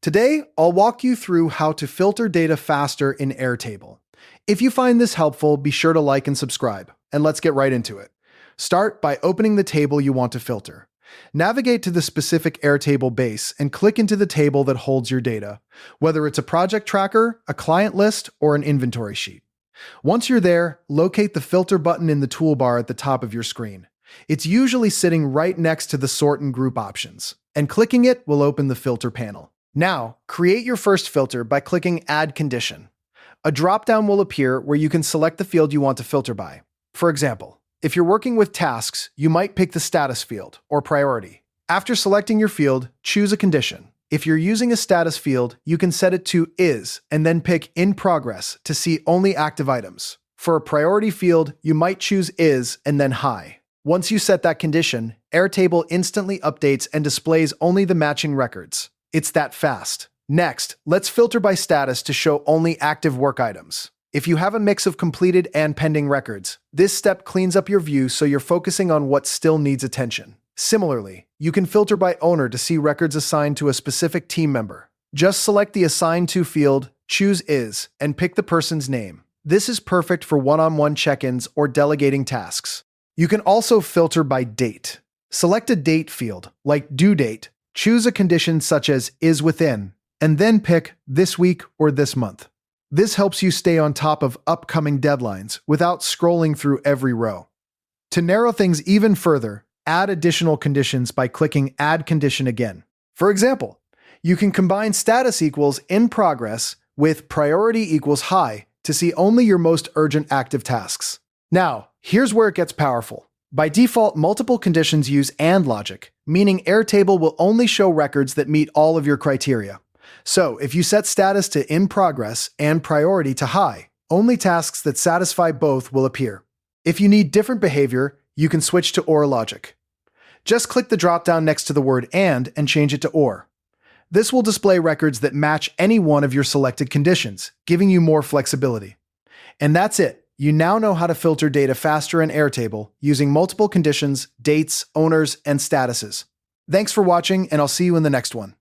Today, I'll walk you through how to filter data faster in Airtable. If you find this helpful, be sure to like and subscribe, and let's get right into it. Start by opening the table you want to filter. Navigate to the specific Airtable base and click into the table that holds your data, whether it's a project tracker, a client list, or an inventory sheet. Once you're there, locate the filter button in the toolbar at the top of your screen. It's usually sitting right next to the sort and group options, and clicking it will open the filter panel. Now, create your first filter by clicking Add Condition. A drop-down will appear where you can select the field you want to filter by. For example, if you're working with tasks, you might pick the status field, or priority. After selecting your field, choose a condition. If you're using a status field, you can set it to Is, and then pick In Progress to see only active items. For a priority field, you might choose Is and then High. Once you set that condition, Airtable instantly updates and displays only the matching records. It's that fast. Next, let's filter by status to show only active work items. If you have a mix of completed and pending records, this step cleans up your view so you're focusing on what still needs attention. Similarly, you can filter by owner to see records assigned to a specific team member. Just select the Assigned To field, choose Is, and pick the person's name. This is perfect for one-on-one check-ins or delegating tasks. You can also filter by date. Select a date field, like due date, choose a condition such as Is Within, and then pick this week or this month. This helps you stay on top of upcoming deadlines without scrolling through every row. To narrow things even further, add additional conditions by clicking Add Condition again. For example, you can combine status equals in progress with priority equals high to see only your most urgent active tasks. Now, here's where it gets powerful. By default, multiple conditions use AND logic, meaning Airtable will only show records that meet all of your criteria. So, if you set status to in progress and priority to high, only tasks that satisfy both will appear. If you need different behavior, you can switch to OR logic. Just click the drop-down next to the word and change it to OR. This will display records that match any one of your selected conditions, giving you more flexibility. And that's it. You now know how to filter data faster in Airtable using multiple conditions, dates, owners, and statuses. Thanks for watching, and I'll see you in the next one.